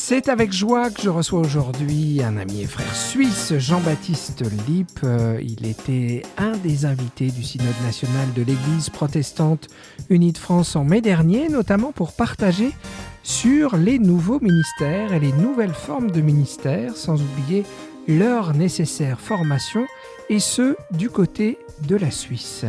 C'est avec joie que je reçois aujourd'hui un ami et frère suisse, Jean-Baptiste Lippe. Il était un des invités du Synode national de l'Église protestante unie de France en mai dernier, notamment pour partager sur les nouveaux ministères et les nouvelles formes de ministères, sans oublier leur nécessaire formation, et ce, du côté de la Suisse.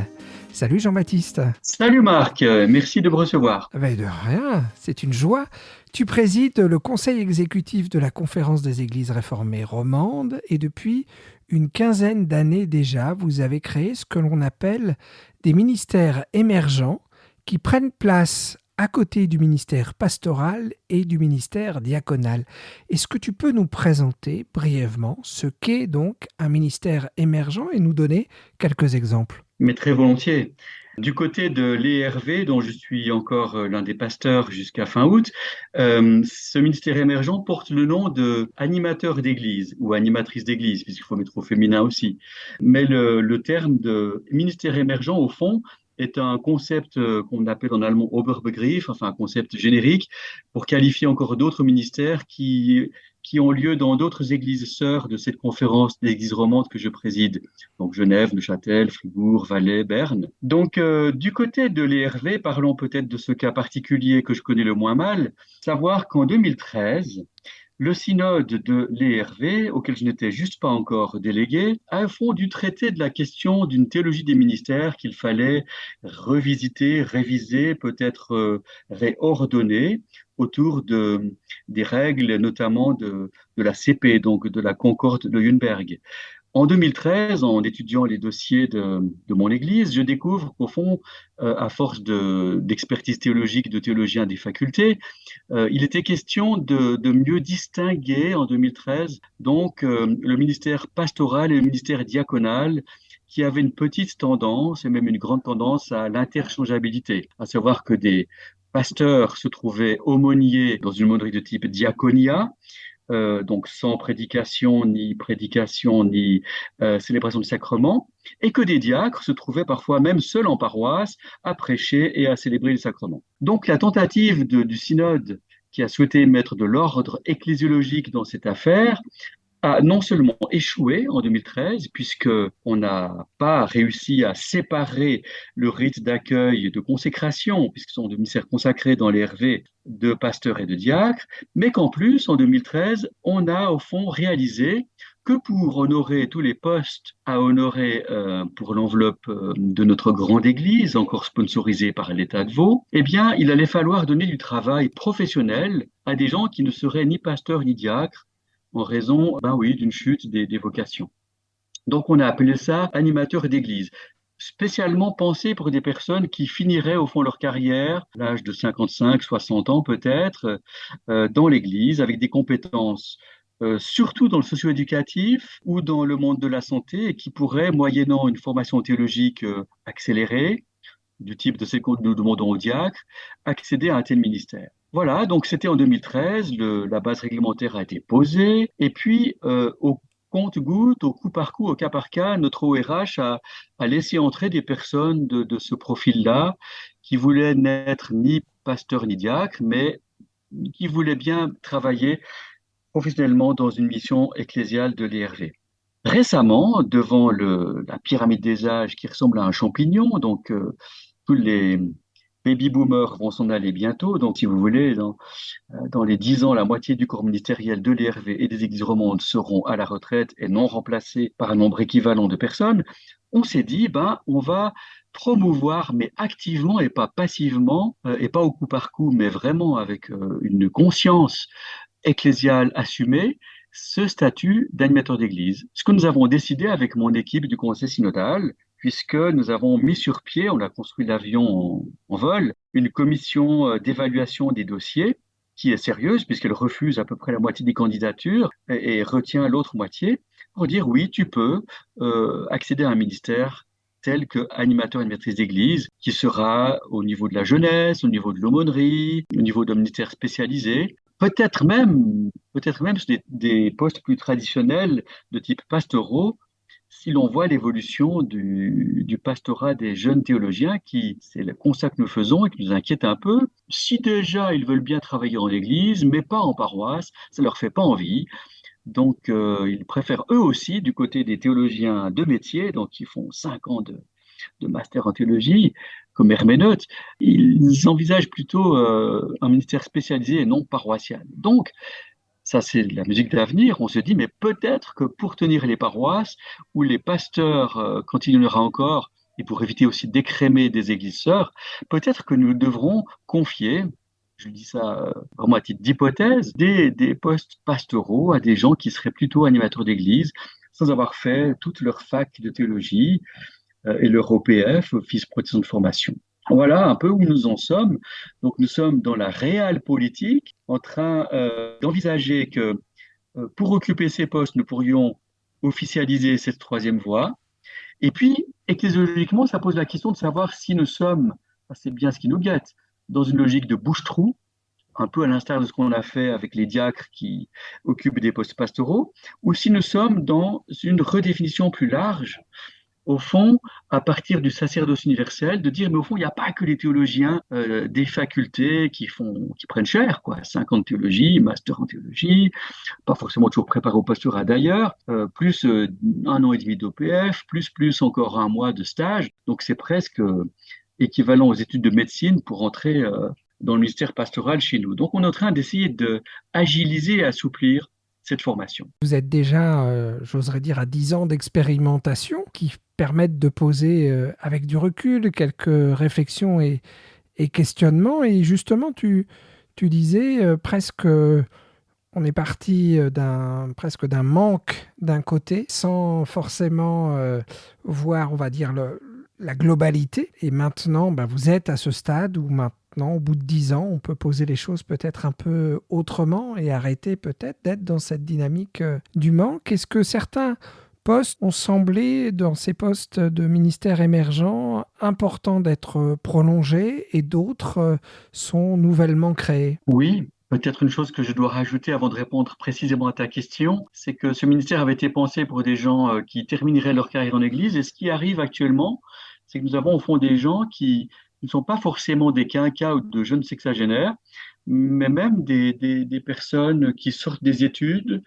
Salut Jean-Baptiste. Salut Marc, merci de me recevoir. Ben de rien, c'est une joie. Tu présides le conseil exécutif de la Conférence des Églises réformées romandes et depuis une quinzaine d'années déjà, vous avez créé ce que l'on appelle des ministères émergents qui prennent place à côté du ministère pastoral et du ministère diaconal. Est-ce que tu peux nous présenter brièvement ce qu'est donc un ministère émergent et nous donner quelques exemples ? Mais très volontiers. Du côté de l'ERV, dont je suis encore l'un des pasteurs jusqu'à fin août, ce ministère émergent porte le nom de animateur d'église ou animatrice d'église, puisqu'il faut mettre au féminin aussi. Mais le terme de ministère émergent, au fond, est un concept qu'on appelle en allemand Oberbegriff, enfin un concept générique, pour qualifier encore d'autres ministères qui ont lieu dans d'autres églises sœurs de cette conférence d'églises romandes que je préside. Donc Genève, Neuchâtel, Fribourg, Valais, Berne. Donc du côté de l'ERV, parlons peut-être de ce cas particulier que je connais le moins mal, savoir qu'en 2013, le synode de l'ERV, auquel je n'étais juste pas encore délégué, a fond dû traiter de la question d'une théologie des ministères qu'il fallait revisiter, réviser, peut-être réordonner autour des règles, notamment de la CP, donc de la Concorde de Nuremberg. En 2013, en étudiant les dossiers de mon église, je découvre qu'au fond, à force d'expertise théologique de théologiens des facultés, il était question de mieux distinguer en 2013 donc le ministère pastoral et le ministère diaconal qui avaient une petite tendance et même une grande tendance à l'interchangeabilité, à savoir que des pasteurs se trouvaient aumôniers dans une aumônerie de type diaconia, donc sans prédication, ni célébration de sacrement, et que des diacres se trouvaient parfois même seuls en paroisse à prêcher et à célébrer les sacrements. Donc la tentative du synode qui a souhaité mettre de l'ordre ecclésiologique dans cette affaire a non seulement échoué en 2013, puisqu'on n'a pas réussi à séparer le rite d'accueil et de consécration, puisqu'ils sont des ministères consacrés dans les RV de pasteurs et de diacres, mais qu'en plus, en 2013, on a au fond réalisé que pour honorer tous les postes à honorer pour l'enveloppe de notre grande église, encore sponsorisée par l'État de Vaud, eh bien, il allait falloir donner du travail professionnel à des gens qui ne seraient ni pasteurs ni diacres, en raison, ben oui, d'une chute des vocations. Donc on a appelé ça animateur d'église, spécialement pensé pour des personnes qui finiraient au fond leur carrière, à l'âge de 55, 60 ans peut-être, dans l'église, avec des compétences, surtout dans le socio-éducatif ou dans le monde de la santé, et qui pourraient, moyennant une formation théologique accélérée, du type de celle que nous demandons aux diacres, accéder à un tel ministère. Voilà, donc c'était en 2013, la base réglementaire a été posée, et puis au compte-gouttes, au coup par coup, au cas par cas, notre ORH a laissé entrer des personnes de ce profil-là, qui voulaient n'être ni pasteur ni diacre, mais qui voulaient bien travailler professionnellement dans une mission ecclésiale de l'ERV. Récemment, devant la pyramide des âges qui ressemble à un champignon, donc tous les baby boomers vont s'en aller bientôt. Donc, si vous voulez, dans les 10 ans, la moitié du corps ministériel de l'ERV et des églises romandes seront à la retraite et non remplacés par un nombre équivalent de personnes. On s'est dit, ben, on va promouvoir, mais activement et pas passivement, et pas au coup par coup, mais vraiment avec une conscience ecclésiale assumée, ce statut d'animateur d'église. Ce que nous avons décidé avec mon équipe du conseil synodal, puisque nous avons mis sur pied, on a construit l'avion en vol, une commission d'évaluation des dossiers qui est sérieuse puisqu'elle refuse à peu près la moitié des candidatures et retient l'autre moitié pour dire oui, tu peux accéder à un ministère tel que animateur, animatrice d'église, qui sera au niveau de la jeunesse, au niveau de l'aumônerie, au niveau d'un ministère spécialisé, peut-être même sur des postes plus traditionnels de type pastoraux, si l'on voit l'évolution du pastorat des jeunes théologiens, c'est le constat que nous faisons et qui nous inquiète un peu, si déjà ils veulent bien travailler en église, mais pas en paroisse, ça leur fait pas envie. Donc, ils préfèrent eux aussi, du côté des théologiens de métier, donc qui font 5 ans de master en théologie, comme herméneute, ils envisagent plutôt un ministère spécialisé et non paroissial. Donc, ça, c'est de la musique d'avenir. On se dit, mais peut-être que pour tenir les paroisses, ou les pasteurs, quand il y en aura encore, et pour éviter aussi d'écrémer des églises sœurs, peut-être que nous devrons confier, je dis ça vraiment à titre d'hypothèse, des postes pastoraux à des gens qui seraient plutôt animateurs d'église, sans avoir fait toute leur fac de théologie et leur OPF, Office Protestant de Formation. Voilà un peu où nous en sommes. Donc nous sommes dans la réelle politique, en train d'envisager que pour occuper ces postes, nous pourrions officialiser cette troisième voie. Et puis, ecclésiologiquement, ça pose la question de savoir si nous sommes, c'est bien ce qui nous guette, dans une logique de bouche-trou, un peu à l'instar de ce qu'on a fait avec les diacres qui occupent des postes pastoraux, ou si nous sommes dans une redéfinition plus large au fond, à partir du sacerdoce universel, de dire, mais au fond, il n'y a pas que les théologiens des facultés qui prennent cher, quoi. 5 ans de théologie, master en théologie, pas forcément toujours préparé au pastorat d'ailleurs, plus 1 an et demi d'OPF, plus encore 1 mois de stage. Donc c'est presque équivalent aux études de médecine pour entrer dans le ministère pastoral chez nous. Donc on est en train d'essayer de agiliser et assouplir cette formation. Vous êtes déjà, j'oserais dire, à 10 ans d'expérimentation qui permettent de poser avec du recul quelques réflexions et questionnements. Et justement, tu disais presque, on est parti presque d'un manque d'un côté, sans forcément voir, on va dire, la globalité. Et maintenant, vous êtes à ce stade où maintenant, au bout de 10 ans, on peut poser les choses peut-être un peu autrement et arrêter peut-être d'être dans cette dynamique du manque. Est-ce que certains postes ont semblé, dans ces postes de ministères émergents, importants d'être prolongés et d'autres sont nouvellement créés? Oui, peut-être une chose que je dois rajouter avant de répondre précisément à ta question, c'est que ce ministère avait été pensé pour des gens qui termineraient leur carrière en Église. Et ce qui arrive actuellement, c'est que nous avons au fond des gens qui ne sont pas forcément des quinquas ou de jeunes sexagénaires, mais même des personnes qui sortent des études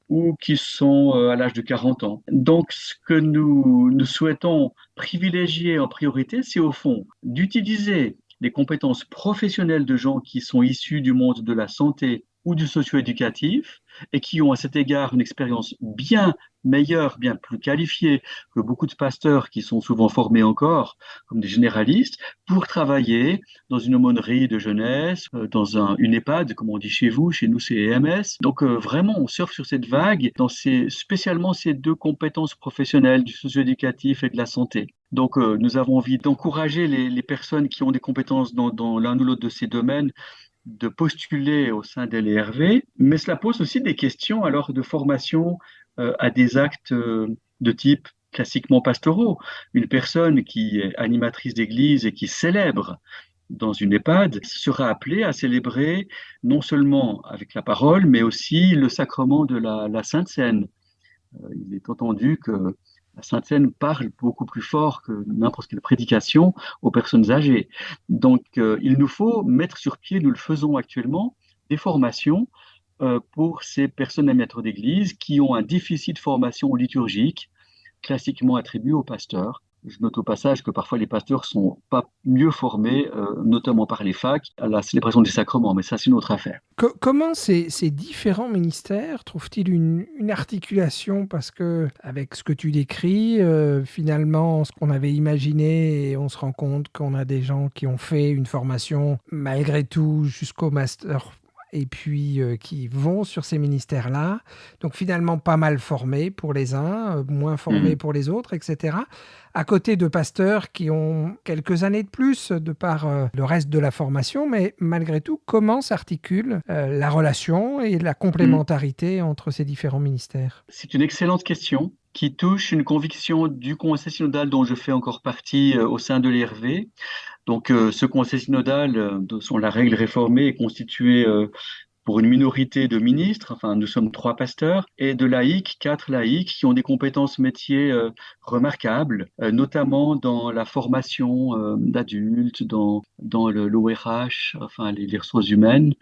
ou qui sont à l'âge de 40 ans. Donc, ce que nous souhaitons privilégier en priorité, c'est au fond d'utiliser les compétences professionnelles de gens qui sont issus du monde de la santé ou du socio-éducatif et qui ont à cet égard une expérience bien meilleure, bien plus qualifiée que beaucoup de pasteurs qui sont souvent formés encore comme des généralistes pour travailler dans une aumônerie de jeunesse, dans une EHPAD, comme on dit chez vous, chez nous c'est EMS. Donc vraiment, on surfe sur cette vague dans spécialement ces deux compétences professionnelles du socio-éducatif et de la santé. Donc, nous avons envie d'encourager les personnes qui ont des compétences dans l'un ou l'autre de ces domaines de postuler au sein des LRV, mais cela pose aussi des questions alors de formation à des actes de type classiquement pastoraux. Une personne qui est animatrice d'église et qui célèbre dans une EHPAD sera appelée à célébrer non seulement avec la parole, mais aussi le sacrement de la Sainte Seine. Il est entendu que la Sainte Seine parle beaucoup plus fort que n'importe quelle prédication aux personnes âgées. Donc, il nous faut mettre sur pied, nous le faisons actuellement, des formations pour ces personnes animateurs d'église qui ont un déficit de formation liturgique classiquement attribué aux pasteurs. Je note au passage que parfois les pasteurs sont pas mieux formés, notamment par les facs, à la célébration des sacrements, mais ça c'est une autre affaire. Comment ces différents ministères trouvent-ils une articulation? Parce que avec ce que tu décris, finalement, ce qu'on avait imaginé, et on se rend compte qu'on a des gens qui ont fait une formation malgré tout jusqu'au master et puis qui vont sur ces ministères-là. Donc finalement pas mal formés pour les uns, moins formés pour les autres, etc. À côté de pasteurs qui ont quelques années de plus de par le reste de la formation, mais malgré tout, comment s'articule la relation et la complémentarité entre ces différents ministères? C'est une excellente question qui touche une conviction du Conseil synodal dont je fais encore partie au sein de l'ERV. Donc, ce Conseil synodal, selon la règle réformée, est constitué pour une minorité de ministres, enfin nous sommes 3 pasteurs, et de laïcs, 4 laïcs qui ont des compétences métiers remarquables, notamment dans la formation d'adultes, dans l'ORH, enfin les ressources humaines.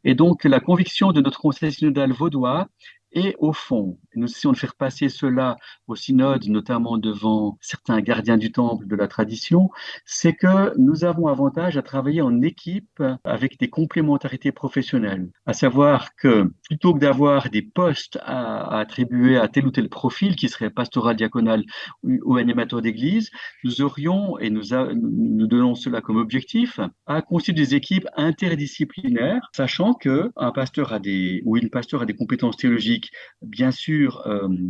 Et donc la conviction de notre conseil synodal vaudois est au fond, nous essayons de faire passer cela au synode, notamment devant certains gardiens du temple de la tradition, c'est que nous avons avantage à travailler en équipe avec des complémentarités professionnelles. À savoir que plutôt que d'avoir des postes à attribuer à tel ou tel profil qui serait pastoral, diaconal ou animateur d'église, nous aurions, et nous donnons cela comme objectif, à constituer des équipes interdisciplinaires, sachant que un pasteur ou une pasteur a des compétences théologiques bien sûr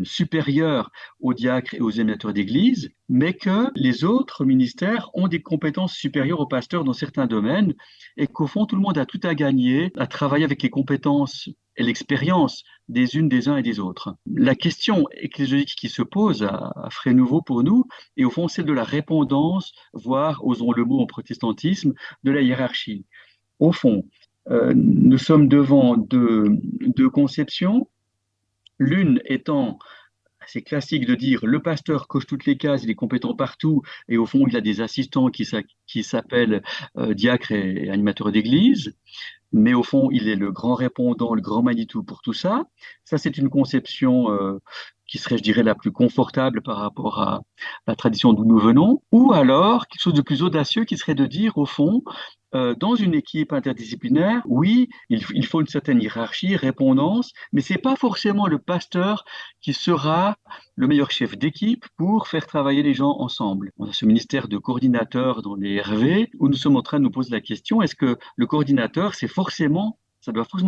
supérieures aux diacres et aux animateurs d'église, mais que les autres ministères ont des compétences supérieures aux pasteurs dans certains domaines et qu'au fond, tout le monde a tout à gagner à travailler avec les compétences et l'expérience des uns et des autres. La question ecclésiologique qui se pose à frais nouveaux pour nous est au fond celle de la répondance, voire, osons le mot en protestantisme, de la hiérarchie. Au fond, nous sommes devant deux conceptions, l'une étant c'est classique de dire le pasteur coche toutes les cases, il est compétent partout, et au fond, il a des assistants qui s'appellent diacres et animateurs d'église, mais au fond, il est le grand répondant, le grand Manitou pour tout ça. Ça, c'est une conception qui serait, je dirais, la plus confortable par rapport à la tradition d'où nous venons, ou alors quelque chose de plus audacieux qui serait de dire, au fond, dans une équipe interdisciplinaire, oui, il faut une certaine hiérarchie, répondance, mais c'est pas forcément le pasteur qui sera le meilleur chef d'équipe pour faire travailler les gens ensemble. On a ce ministère de coordinateur dans les RV où nous sommes en train de nous poser la question, est-ce que le coordinateur, ça doit forcément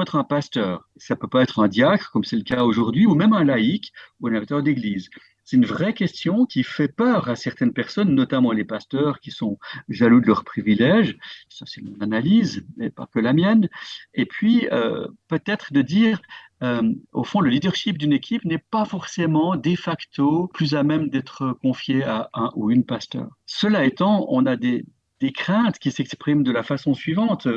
être un pasteur. Ça peut pas être un diacre, comme c'est le cas aujourd'hui, ou même un laïc ou un animateur d'église. C'est une vraie question qui fait peur à certaines personnes, notamment les pasteurs qui sont jaloux de leurs privilèges. Ça, c'est mon analyse, mais pas que la mienne. Et puis, peut-être de dire, au fond, le leadership d'une équipe n'est pas forcément de facto plus à même d'être confié à un ou une pasteur. Cela étant, on a des craintes qui s'expriment de la façon suivante.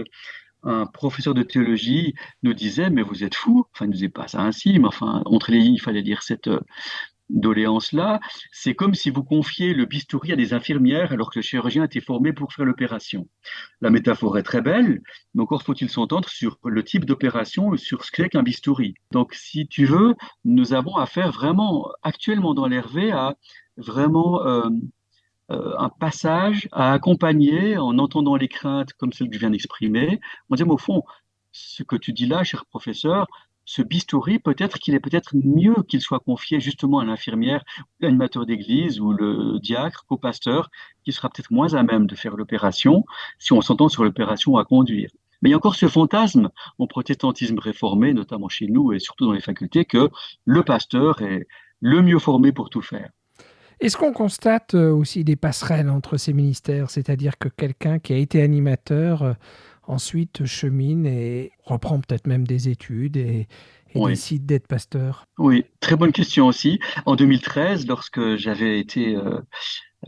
Un professeur de théologie nous disait, mais vous êtes fous, enfin, il ne nous disait pas ça ainsi, mais enfin, entre les lignes, il fallait lire cette doléance-là. C'est comme si vous confiez le bistouri à des infirmières alors que le chirurgien était formé pour faire l'opération. La métaphore est très belle, mais encore faut-il s'entendre sur le type d'opération, sur ce qu'est qu'un bistouri. Donc, si tu veux, nous avons affaire vraiment, actuellement dans l'Hervé, à vraiment un passage à accompagner en entendant les craintes comme celles que je viens d'exprimer. On dit, mais au fond, ce que tu dis là, cher professeur, ce bistouri, peut-être qu'il est peut-être mieux qu'il soit confié justement à l'infirmière, l'animateur d'église ou le diacre qu'au pasteur, qui sera peut-être moins à même de faire l'opération, si on s'entend sur l'opération à conduire. Mais il y a encore ce fantasme en protestantisme réformé, notamment chez nous et surtout dans les facultés, que le pasteur est le mieux formé pour tout faire. Est-ce qu'on constate aussi des passerelles entre ces ministères, c'est-à-dire que quelqu'un qui a été animateur ensuite chemine et reprend peut-être même des études et Oui. décide d'être pasteur? Oui, très bonne question aussi. En 2013, lorsque j'avais été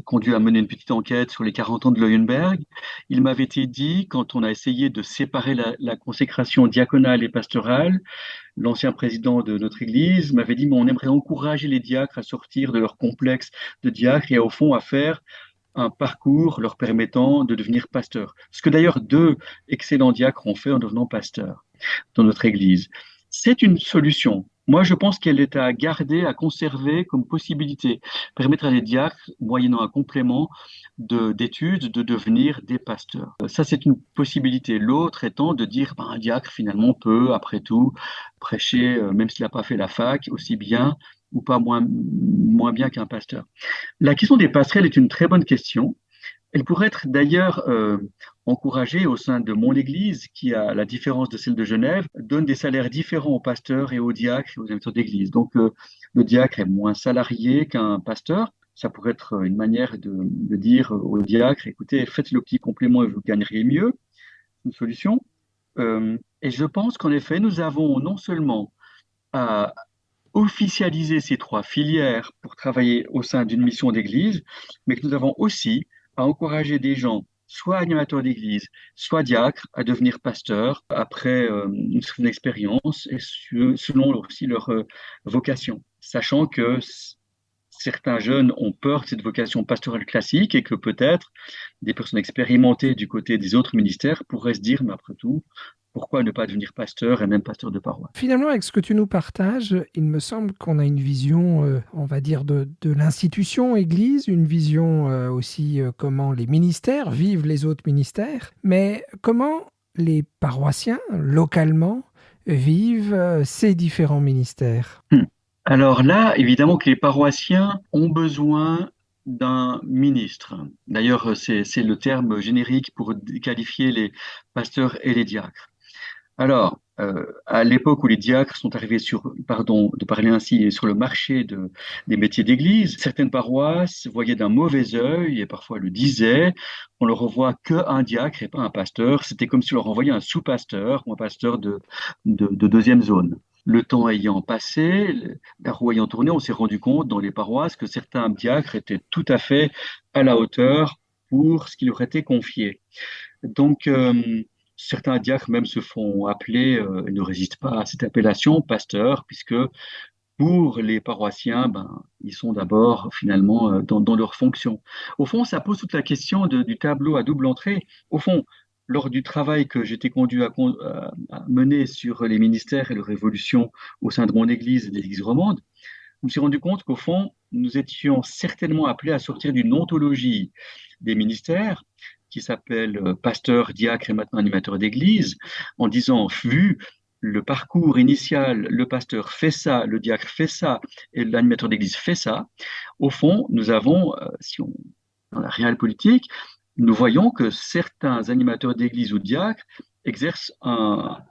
conduit à mener une petite enquête sur les 40 ans de Leuenberg, il m'avait été dit, quand on a essayé de séparer la consécration diaconale et pastorale, l'ancien président de notre Église m'avait dit, mais on aimerait encourager les diacres à sortir de leur complexe de diacre et au fond à faire un parcours leur permettant de devenir pasteur. Ce que d'ailleurs 2 excellents diacres ont fait en devenant pasteurs dans notre Église. C'est une solution. Moi, je pense qu'elle est à garder, à conserver comme possibilité, permettre à des diacres, moyennant un complément d'études, de devenir des pasteurs. Ça, c'est une possibilité. L'autre étant de dire, ben, un diacre, finalement, peut, après tout, prêcher, même s'il n'a pas fait la fac, aussi bien ou pas moins bien qu'un pasteur. La question des passerelles est une très bonne question. Elle pourrait être d'ailleurs encouragée au sein de mon Église, qui, à la différence de celle de Genève, donne des salaires différents aux pasteurs et aux diacres et aux animateurs d'Église. Donc, le diacre est moins salarié qu'un pasteur. Ça pourrait être une manière de dire au diacre, écoutez, faites le petit complément et vous gagnerez mieux. Une solution. Et je pense qu'en effet, nous avons non seulement à officialiser ces 3 filières pour travailler au sein d'une mission d'église, mais que nous avons aussi à encourager des gens soit animateur d'église, soit diacre, à devenir pasteur après une certaine expérience et selon aussi leur vocation, sachant que certains jeunes ont peur de cette vocation pastorale classique et que peut-être des personnes expérimentées du côté des autres ministères pourraient se dire, mais après tout, pourquoi ne pas devenir pasteur et même pasteur de paroisse? Finalement, avec ce que tu nous partages, il me semble qu'on a une vision, on va dire, de l'institution Église, une vision aussi comment les ministères vivent les autres ministères, mais comment les paroissiens, localement, vivent ces différents ministères. Hmm. Alors là, évidemment que les paroissiens ont besoin d'un ministre. D'ailleurs, c'est le terme générique pour qualifier les pasteurs et les diacres. Alors, à l'époque où les diacres sont arrivés sur, pardon de parler ainsi, sur le marché des métiers d'église, certaines paroisses voyaient d'un mauvais œil et parfois le disaient, on leur envoie qu'un diacre et pas un pasteur. C'était comme si on leur envoyait un sous-pasteur ou un pasteur de deuxième zone. Le temps ayant passé, la roue ayant tourné, on s'est rendu compte dans les paroisses que certains diacres étaient tout à fait à la hauteur pour ce qui leur était confié. Donc, certains diacres même se font appeler, et ne résistent pas à cette appellation, pasteur, puisque pour les paroissiens, ben, ils sont d'abord finalement dans leur fonction. Au fond, ça pose toute la question du tableau à double entrée. Au fond, lors du travail que j'étais conduit à mener sur les ministères et leur évolution au sein de mon église et des églises romandes, je me suis rendu compte qu'au fond, nous étions certainement appelés à sortir d'une ontologie des ministères qui s'appelle pasteur, diacre et maintenant animateur d'église, en disant, vu le parcours initial, le pasteur fait ça, le diacre fait ça et l'animateur d'église fait ça, au fond, nous avons, si on dans la réelle politique, nous voyons que certains animateurs d'église ou diacres exercent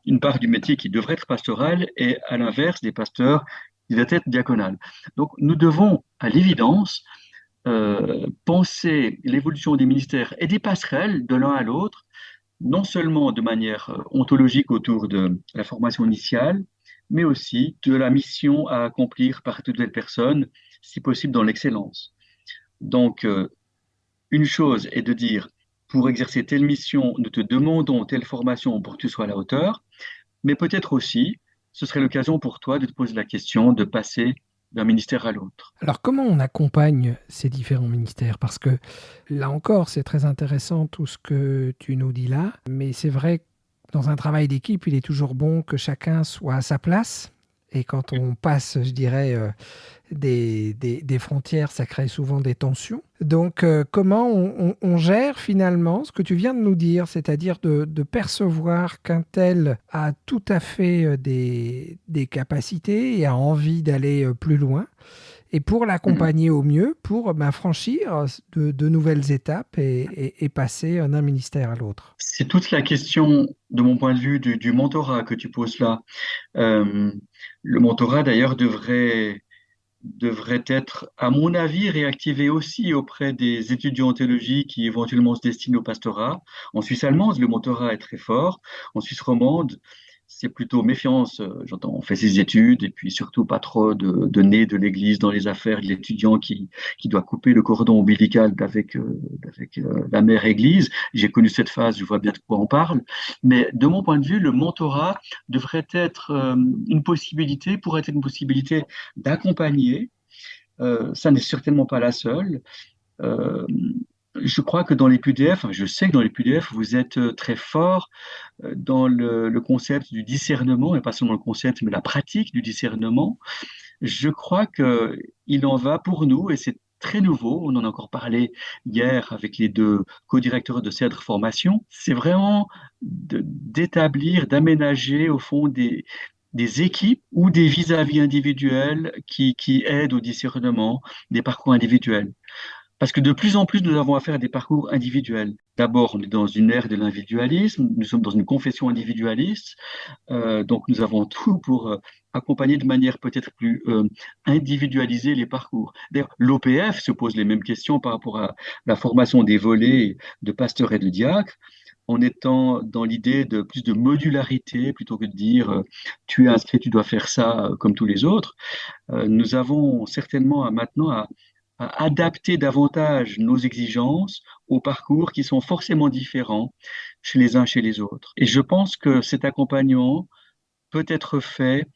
une part du métier qui devrait être pastoral et à l'inverse des pasteurs qui doivent être diaconales. Donc nous devons, à l'évidence, penser l'évolution des ministères et des passerelles de l'un à l'autre, non seulement de manière ontologique autour de la formation initiale, mais aussi de la mission à accomplir par toute telle personne, si possible dans l'excellence. Donc, une chose est de dire, pour exercer telle mission, nous te demandons telle formation pour que tu sois à la hauteur, mais peut-être aussi, ce serait l'occasion pour toi de te poser la question de passer d'un ministère à l'autre. Alors comment on accompagne ces différents ministères? Parce que là encore, c'est très intéressant tout ce que tu nous dis là, mais c'est vrai que dans un travail d'équipe, il est toujours bon que chacun soit à sa place. Et quand on passe, je dirais, des frontières, ça crée souvent des tensions. Donc, comment on gère finalement ce que tu viens de nous dire, c'est-à-dire de percevoir qu'un tel a tout à fait des capacités et a envie d'aller plus loin, et pour l'accompagner au mieux, pour franchir de nouvelles étapes et passer d'un ministère à l'autre. C'est toute la question, de mon point de vue, du mentorat que tu poses là. Euh, le mentorat, d'ailleurs, devrait être, à mon avis, réactivé aussi auprès des étudiants en théologie qui éventuellement se destinent au pastorat. En Suisse allemande, le mentorat est très fort. En Suisse romande, c'est plutôt méfiance. J'entends, on fait ses études et puis surtout pas trop de nez de l'Église dans les affaires de l'étudiant qui doit couper le cordon ombilical avec la mère Église. J'ai connu cette phase, je vois bien de quoi on parle. Mais de mon point de vue, le mentorat devrait être pourrait être une possibilité d'accompagner. Ça n'est certainement pas la seule. Euh, je crois que dans les PDF, enfin, je sais que dans les PDF, vous êtes très fort dans le concept du discernement, et pas seulement le concept, mais la pratique du discernement. Je crois que il en va pour nous, et c'est très nouveau, on en a encore parlé hier avec les deux co-directeurs de CEDRE Formation, c'est vraiment d'établir, d'aménager au fond des équipes ou des vis-à-vis individuels qui aident au discernement des parcours individuels. Parce que de plus en plus, nous avons affaire à des parcours individuels. D'abord, on est dans une ère de l'individualisme, nous sommes dans une confession individualiste, donc nous avons tout pour accompagner de manière peut-être plus individualisée les parcours. D'ailleurs, l'OPF se pose les mêmes questions par rapport à la formation des volets de pasteurs et de diacres, en étant dans l'idée de plus de modularité plutôt que de dire tu es inscrit, tu dois faire ça comme tous les autres. Nous avons certainement maintenant à adapter davantage nos exigences aux parcours qui sont forcément différents chez les uns chez les autres. Et je pense que cet accompagnement peut être fait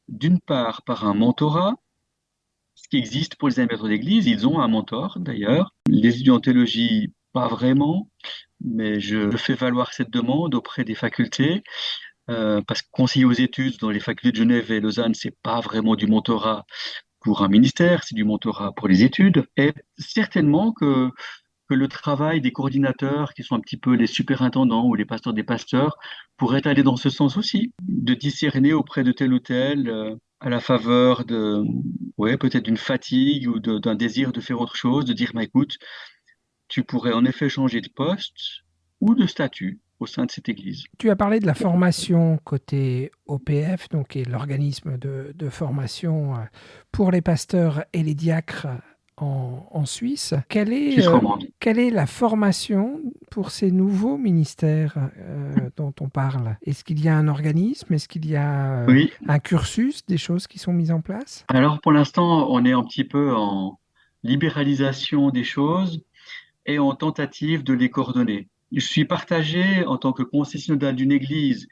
d'une part par un mentorat, ce qui existe pour les animateurs d'église, ils ont un mentor d'ailleurs. Les étudiants en théologie, pas vraiment, mais je fais valoir cette demande auprès des facultés, parce que conseiller aux études dans les facultés de Genève et Lausanne, c'est pas vraiment du mentorat pour un ministère, c'est du mentorat pour les études. Et certainement que le travail des coordinateurs, qui sont un petit peu les superintendants ou les pasteurs des pasteurs, pourrait aller dans ce sens aussi, de discerner auprès de tel ou tel, à la faveur de, ouais, peut-être d'une fatigue ou d'un désir de faire autre chose, de dire, bah, écoute, tu pourrais en effet changer de poste ou de statut au sein de cette église. Tu as parlé de la formation côté OPF, donc qui est l'organisme de formation pour les pasteurs et les diacres en Suisse. Suisse romande. Quelle est la formation pour ces nouveaux ministères dont on parle? Est-ce qu'il y a un organisme? Est-ce qu'il y a Oui. un cursus, des choses qui sont mises en place? Alors pour l'instant, on est un petit peu en libéralisation des choses et en tentative de les coordonner. Je suis partagé en tant que conseiller synodal d'une église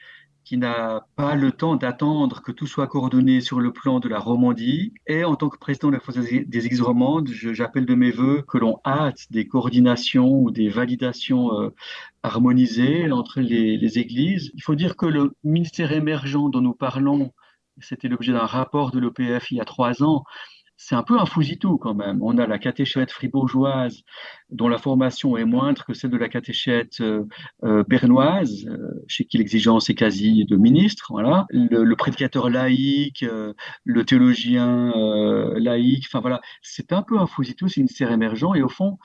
qui n'a pas le temps d'attendre que tout soit coordonné sur le plan de la Romandie. Et en tant que président de la Conférence des Églises romandes, j'appelle de mes voeux que l'on hâte des coordinations ou des validations harmonisées entre les églises. Il faut dire que le ministère émergent dont nous parlons, c'était l'objet d'un rapport de l'OPF il y a 3 ans, c'est un peu un fousitou quand même. On a la catéchète fribourgeoise dont la formation est moindre que celle de la catéchète bernoise, chez qui l'exigence est quasi de ministre. Voilà. Le prédicateur laïque, le théologien laïque, enfin voilà, c'est un peu un fousitou, c'est une serre émergent. Et au fond,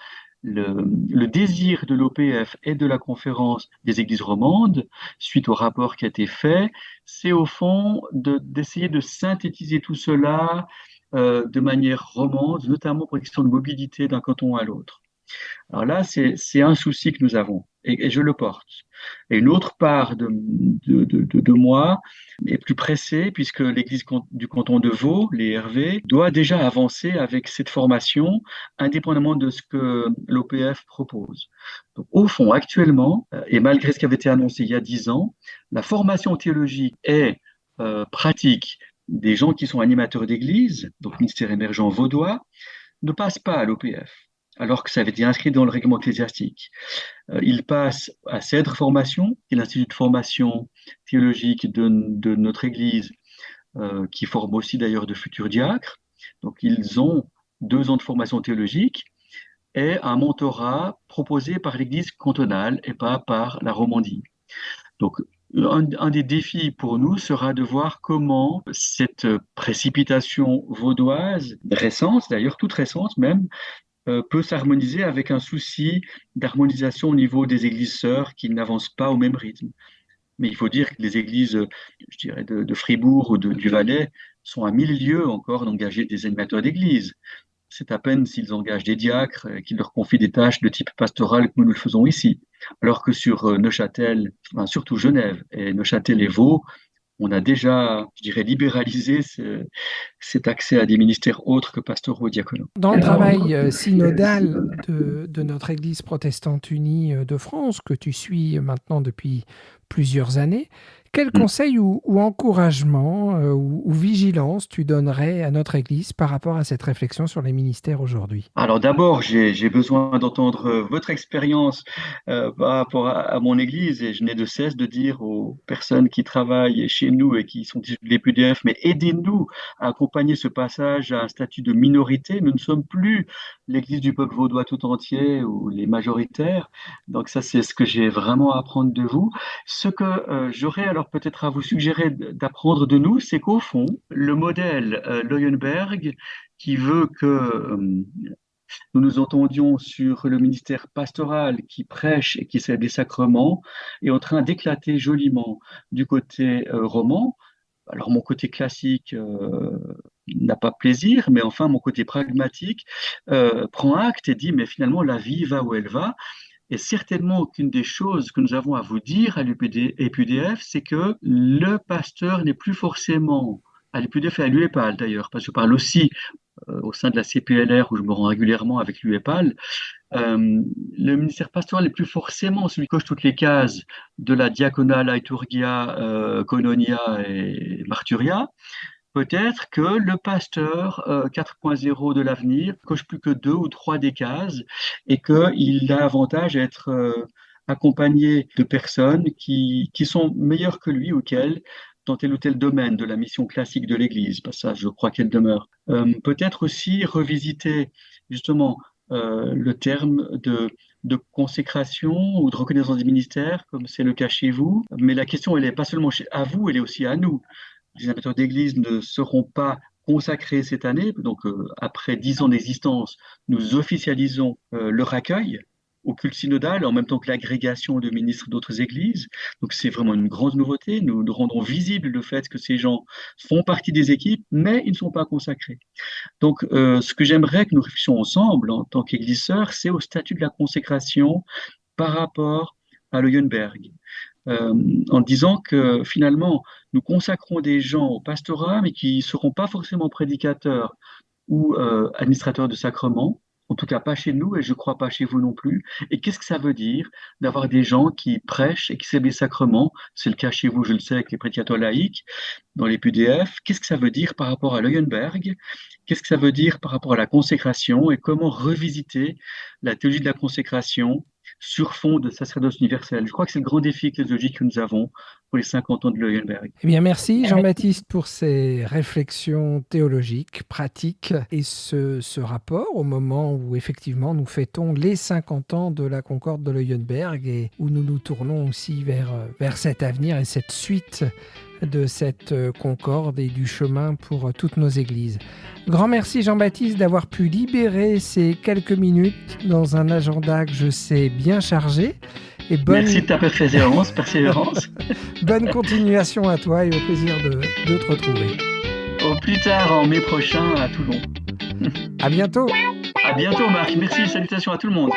le désir de l'OPF et de la conférence des églises romandes, suite au rapport qui a été fait, c'est au fond d'essayer de synthétiser tout cela de manière romande, notamment pour les questions de mobilité d'un canton à l'autre. Alors là, c'est un souci que nous avons et je le porte. Et une autre part de moi est plus pressée puisque l'Église du canton de Vaud, les Hervé, doit déjà avancer avec cette formation indépendamment de ce que l'OPF propose. Donc, au fond, actuellement, et malgré ce qui avait été annoncé il y a 10 ans, la formation théologique et pratique des gens qui sont animateurs d'église, donc ministère émergent vaudois, ne passe pas à l'OPF alors que ça avait été inscrit dans le règlement ecclésiastique. Il passe à Cèdre Formation, qui est l'institut de formation théologique de notre Église, qui forme aussi d'ailleurs de futurs diacres. Donc ils ont 2 ans de formation théologique et un mentorat proposé par l'Église cantonale et pas par la Romandie. Donc un des défis pour nous sera de voir comment cette précipitation vaudoise, récente d'ailleurs, toute récente même, peut s'harmoniser avec un souci d'harmonisation au niveau des églises sœurs qui n'avancent pas au même rythme. Mais il faut dire que les églises, je dirais, de Fribourg ou du Valais sont à 1000 lieues encore d'engager des animateurs d'église. C'est à peine s'ils engagent des diacres et qu'ils leur confient des tâches de type pastoral que nous le faisons ici. Alors que sur Neuchâtel, enfin, surtout Genève et Neuchâtel et Vaud, on a déjà, je dirais, libéralisé cet accès à des ministères autres que pastoraux diaconaux. Dans le travail synodal de notre Église protestante unie de France, que tu suis maintenant depuis plusieurs années, quel conseil ou encouragement ou vigilance tu donnerais à notre Église par rapport à cette réflexion sur les ministères aujourd'hui? Alors d'abord, j'ai besoin d'entendre votre expérience par rapport à mon Église et je n'ai de cesse de dire aux personnes qui travaillent chez nous et qui sont issues de l'EPUDF, mais aidez-nous à accompagner ce passage à un statut de minorité. Nous ne sommes plus l'Église du peuple vaudois tout entier ou les majoritaires. Donc ça, c'est ce que j'ai vraiment à apprendre de vous. Ce que j'aurais alors peut-être à vous suggérer d'apprendre de nous, c'est qu'au fond, le modèle Leuenberg qui veut que nous nous entendions sur le ministère pastoral qui prêche et qui célèbre les sacrements est en train d'éclater joliment du côté roman. Alors mon côté classique n'a pas plaisir, mais enfin mon côté pragmatique prend acte et dit mais finalement la vie va où elle va. Et certainement qu'une des choses que nous avons à vous dire à l'EPUDF, c'est que le pasteur n'est plus forcément à l'EPUDF et à l'UEPAL d'ailleurs, parce que je parle aussi au sein de la CPLR où je me rends régulièrement avec l'UEPAL, Le ministère pastoral n'est plus forcément celui qui coche toutes les cases de la diaconia, liturgia, koinonia et marturia. Peut-être que le pasteur 4.0 de l'avenir coche plus que 2 ou 3 des cases et qu'il a avantage à être accompagné de personnes qui sont meilleures que lui ou qu'elle dans tel ou tel domaine de la mission classique de l'Église. Parce que ça, je crois qu'elle demeure. Peut-être aussi revisiter justement le terme de consécration ou de reconnaissance des ministères, comme c'est le cas chez vous. Mais la question, elle n'est pas seulement à vous, elle est aussi à nous. Les animateurs d'église ne seront pas consacrés cette année. Donc, après 10 ans d'existence, nous officialisons leur accueil au culte synodal, en même temps que l'agrégation de ministres d'autres églises. Donc, c'est vraiment une grande nouveauté. Nous rendons visible le fait que ces gens font partie des équipes, mais ils ne sont pas consacrés. Donc, ce que j'aimerais que nous réfléchissions ensemble en tant qu'Église sœur, c'est au statut de la consécration par rapport à Leuenberg, en disant que finalement, nous consacrons des gens au pastorat, mais qui ne seront pas forcément prédicateurs ou administrateurs de sacrements, en tout cas pas chez nous et je crois pas chez vous non plus. Et qu'est-ce que ça veut dire d'avoir des gens qui prêchent et qui cèdent les sacrements? C'est le cas chez vous, je le sais, avec les prédicateurs laïcs, dans les PDF. Qu'est-ce que ça veut dire par rapport à Leuenberg? Qu'est-ce que ça veut dire par rapport à la consécration et comment revisiter la théologie de la consécration sur fond de sacerdoce universel? Je crois que c'est le grand défi ecclésiologique que nous avons pour les 50 ans de Leuenberg. Eh bien, merci Jean-Baptiste pour ces réflexions théologiques, pratiques et ce rapport au moment où effectivement nous fêtons les 50 ans de la Concorde de Leuenberg et où nous nous tournons aussi vers cet avenir et cette suite de cette concorde et du chemin pour toutes nos églises. Grand merci Jean-Baptiste d'avoir pu libérer ces quelques minutes dans un agenda que je sais bien chargé. Et merci de ta persévérance. Bonne continuation à toi et au plaisir de te retrouver. Au plus tard en mai prochain à Toulon. À bientôt. À bientôt Marc, merci, salutations à tout le monde.